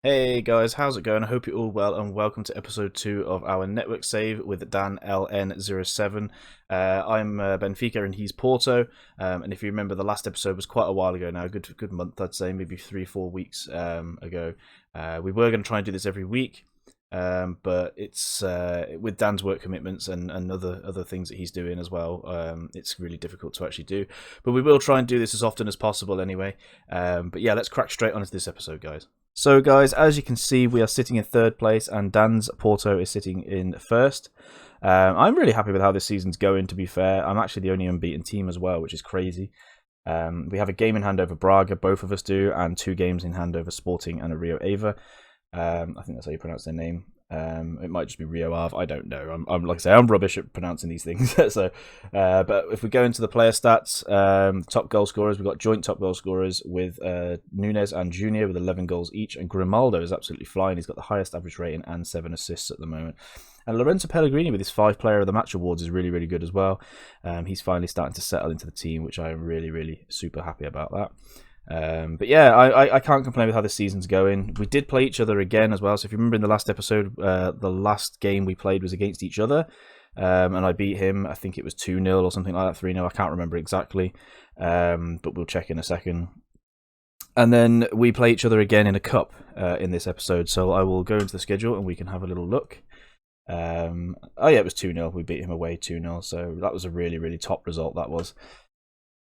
Hey guys, how's it going? I hope you're all well and welcome to episode 2 of our network save with Dan LN07. I'm Benfica and he's Porto. And if you remember, the last episode was quite a while ago now, a good month, I'd say, maybe 3-4 weeks ago. We were going to try and do this every week, but it's with Dan's work commitments and other things that he's doing as well. It's really difficult to actually do, but we will try and do this as often as possible anyway. But yeah, let's crack straight on into this episode, guys. So guys, as you can see, we are sitting in third place and Dan's Porto is sitting in first. I'm really happy with how this season's going, to be fair. I'm actually the only unbeaten team as well, which is crazy. We have a game in hand over Braga, both of us do, and 2 games in hand over Sporting and a Rio Ava. I think that's how you pronounce their name. It might just be Rio Ave. I don't know. I'm like I say, I'm rubbish at pronouncing these things. So, but if we go into the player stats, top goal scorers, we've got joint top goal scorers with Nunes and Junior with 11 goals each, and Grimaldo is absolutely flying. He's got the highest average rating and 7 assists at the moment. And Lorenzo Pellegrini with his 5 Player of the Match awards is really good as well. He's finally starting to settle into the team, which I am really super happy about that. But yeah, I can't complain with how the season's going. We did play each other again as well. So if you remember in the last episode, the last game we played was against each other. And I beat him. I think it was 2-0 or something like that, 3-0. I can't remember exactly. But we'll check in a second. And then we play each other again in a cup in this episode. So I will go into the schedule and we can have a little look. Oh yeah, it was 2-0. We beat him away 2-0. So that was a really top result, that was.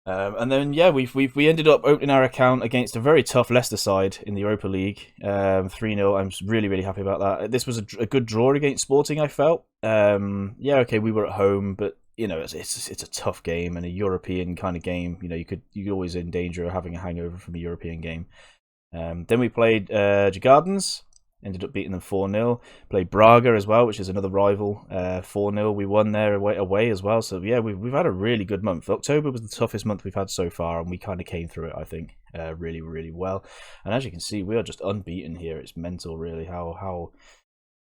And then yeah, we ended up opening our account against a very tough Leicester side in the Europa League, 3-0. I'm really happy about that. This was a good draw against Sporting, I felt. Yeah, okay, we were at home, but you know it's a tough game and a European kind of game. You know, you're always in danger of having a hangover from a European game. Then we played Gardens. Ended up beating them 4-0. Played Braga as well, which is another rival. 4-0. We won there away as well. So yeah, we've had a really good month. October was the toughest month we've had so far, and we kind of came through it, I think, really well. And as you can see, we are just unbeaten here. It's mental, really, how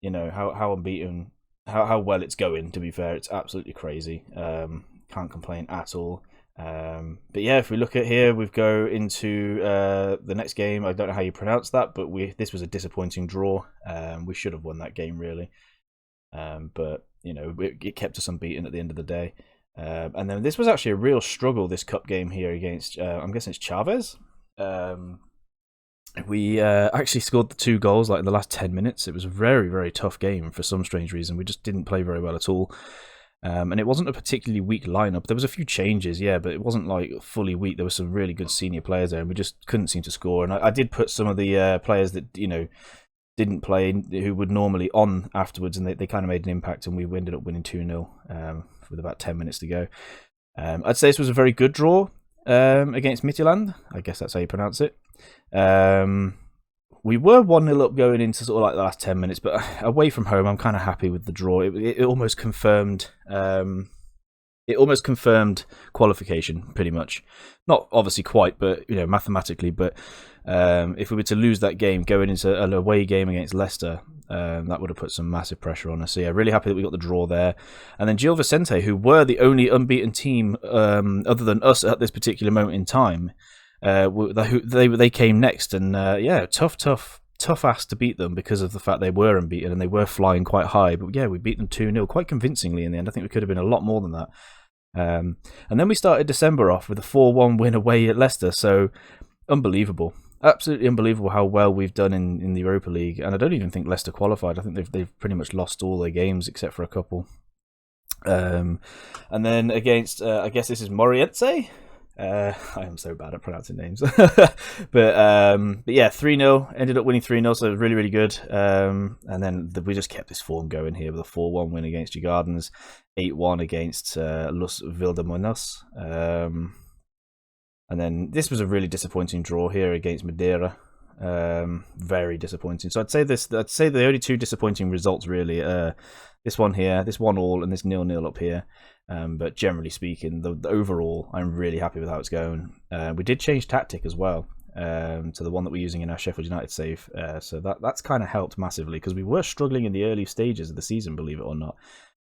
unbeaten, how well it's going. To be fair, it's absolutely crazy. Can't complain at all. But yeah, if we look at here, we go into the next game. I don't know how you pronounce that, but this was a disappointing draw. We should have won that game, really. But you know, it kept us unbeaten at the end of the day. And then this was actually a real struggle, this cup game here against I'm guessing it's Chavez. We actually scored the 2 goals like in the last 10 minutes. It was a very tough game for some strange reason. We just didn't play very well at all. And it wasn't a particularly weak lineup. There was a few changes, yeah, but it wasn't like fully weak. There were some really good senior players there, and we just couldn't seem to score. And I did put some of the players that didn't play, who would normally on afterwards, and they kind of made an impact. And we ended up winning 2-0 with about 10 minutes to go. I'd say this was a very good draw against Midtjylland. I guess that's how you pronounce it. We were 1-0 up going into sort of like the last 10 minutes, but away from home, I'm kind of happy with the draw. It almost confirmed. It almost confirmed qualification, pretty much. Not obviously quite, but mathematically. But if we were to lose that game, going into an away game against Leicester, that would have put some massive pressure on us. So yeah, really happy that we got the draw there. And then Gil Vicente, who were the only unbeaten team other than us at this particular moment in time. They came next, and yeah, tough ass to beat them because of the fact they were unbeaten and they were flying quite high. But yeah, we beat them 2-0 quite convincingly in the end. I think we could have been a lot more than that. And then we started December off with a 4-1 win away at Leicester. So unbelievable, absolutely unbelievable how well we've done in the Europa League. And I don't even think Leicester qualified. I think they've pretty much lost all their games except for a couple. And then against I guess this is Moriente. I am so bad at pronouncing names. but yeah, 3-0. Ended up winning 3-0, so it was really good. And then we just kept this form going here with a 4-1 win against Gardens, 8-1 against Los Vildamonos. And then this was a really disappointing draw here against Madeira. Very disappointing. So I'd say the only 2 disappointing results really. This one here, this 1-1, and this 0-0 up here. But generally speaking, the overall, I'm really happy with how it's going. We did change tactic as well to the one that we're using in our Sheffield United save. So that's kind of helped massively because we were struggling in the early stages of the season, believe it or not.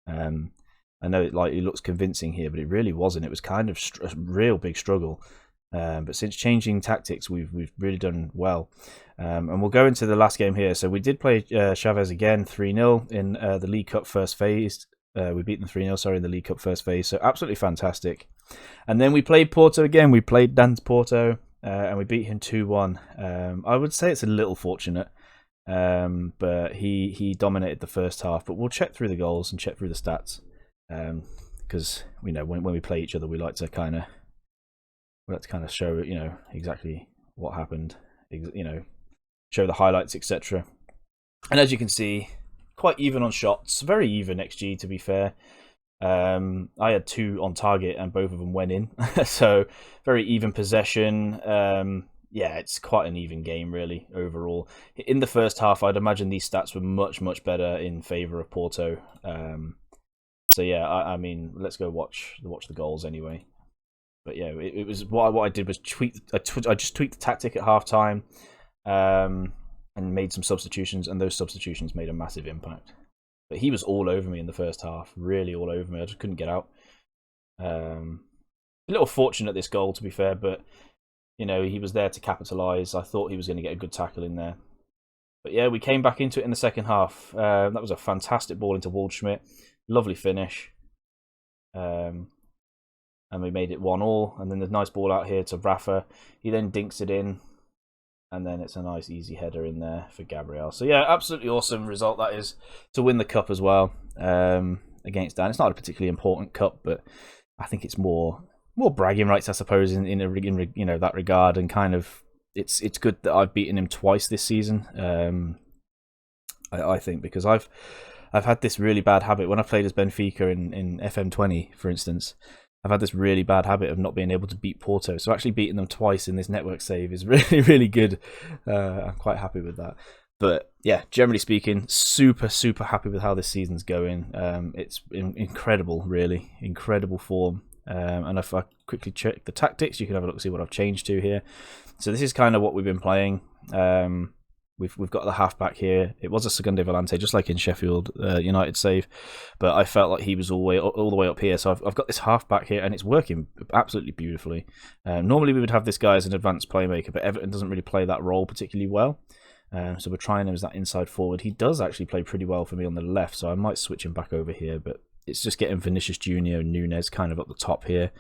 I know it looks convincing here, but it really wasn't. It was kind of a real big struggle. But since changing tactics, we've really done well. And we'll go into the last game here. So we did play Chavez again 3-0 in the League Cup first phase. We beat them 3-0, sorry, in the League Cup first phase. So absolutely fantastic. And then we played Porto again. We played Dan's Porto, and we beat him 2-1. I would say it's a little fortunate, but he dominated the first half. But we'll check through the goals and check through the stats, because when we play each other, we like to kind of show exactly what happened, show the highlights, etc. And as you can see, quite even on shots, very even XG to be fair. I had 2 on target and both of them went in, so very even possession. Yeah, it's quite an even game really overall. In the first half, I'd imagine these stats were much better in favour of Porto. So yeah, I mean, let's go watch the goals anyway. But yeah, it was what I did was I just tweaked the tactic at half time, and made some substitutions, and those substitutions made a massive impact. But he was all over me in the first half, really all over me. I just couldn't get out. A little fortunate this goal, to be fair, but he was there to capitalise. I thought he was going to get a good tackle in there. But yeah, we came back into it in the second half. That was a fantastic ball into Waldschmidt. Lovely finish. And we made it 1-1. And then the nice ball out here to Rafa. He then dinks it in. And then it's a nice easy header in there for Gabriel. So yeah, absolutely awesome result that is, to win the cup as well, against Dan. It's not a particularly important cup, but I think it's more bragging rights, I suppose, in that regard. And kind of it's good that I've beaten him twice this season. I think, because I've had this really bad habit when I played as Benfica in FM20, for instance. I've had this really bad habit of not being able to beat Porto. So actually beating them twice in this network save is really good. I'm quite happy with that. But yeah, generally speaking, super happy with how this season's going. It's incredible, really. Incredible form. And if I quickly check the tactics, you can have a look, see what I've changed to here. So this is kind of what we've been playing. We've got the halfback here. It was a Segunde Volante, just like in Sheffield United save, but I felt like he was all the way up here. So I've got this halfback here, and it's working absolutely beautifully. Normally we would have this guy as an advanced playmaker, but Everton doesn't really play that role particularly well. So we're trying him as that inside forward. He does actually play pretty well for me on the left, so I might switch him back over here. But it's just getting Vinicius Junior and Nunes kind of up the top here.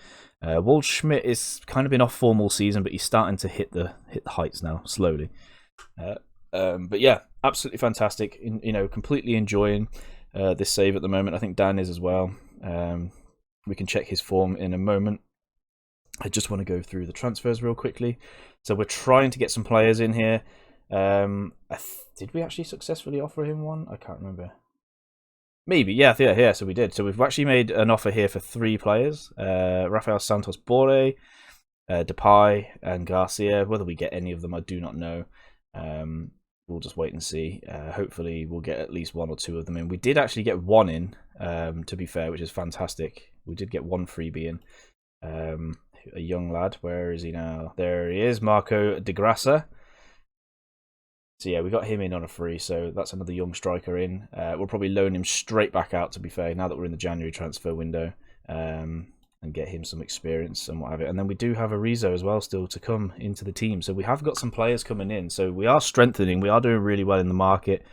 Waldschmidt is kind of been off form all season, but he's starting to hit the heights now slowly. But yeah, absolutely fantastic. Completely enjoying this save at the moment. I think Dan is as well. We can check his form in a moment. I just want to go through the transfers real quickly. So we're trying to get some players in here. Did we actually successfully offer him one? I can't remember. Maybe, yeah. So we did. So we've actually made an offer here for 3 players: Rafael Santos Borre, Depay, and Garcia. Whether we get any of them, I do not know. We'll just wait and see. Hopefully we'll get at least 1 or 2 of them in. We did actually get 1 in, to be fair, which is fantastic. We did get 1 freebie in. A young lad. Where is he now? There he is, Marco de Grassa. So yeah, we got him in on a free, so that's another young striker in. We'll probably loan him straight back out, to be fair, now that we're in the January transfer window. And get him some experience and what have you. And then we do have Arizo as well still to come into the team. So we have got some players coming in. So we are strengthening. We are doing really well in the market.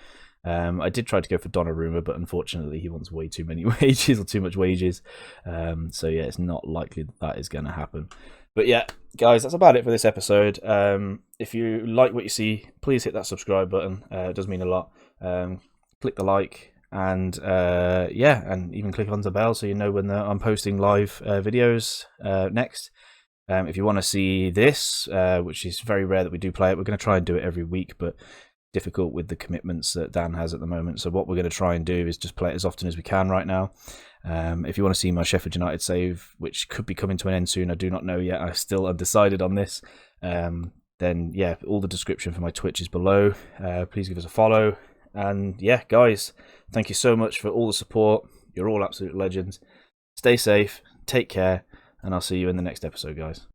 I did try to go for Donnarumma, but unfortunately he wants way too many wages or too much wages. So yeah, it's not likely that is going to happen. But yeah, guys, that's about it for this episode. If you like what you see, please hit that subscribe button. It does mean a lot. Click the like. And and even click on the bell so you know when I'm posting live videos next. If you want to see this, which is very rare that we do play it, we're going to try and do it every week, but difficult with the commitments that Dan has at the moment. So what we're going to try and do is just play it as often as we can right now. If you want to see my Sheffield United save, which could be coming to an end soon, I do not know yet. I'm still undecided on this. Then yeah, all the description for my Twitch is below. Please give us a follow. And yeah, guys, thank you so much for all the support. You're all absolute legends. Stay safe, take care, and I'll see you in the next episode, guys.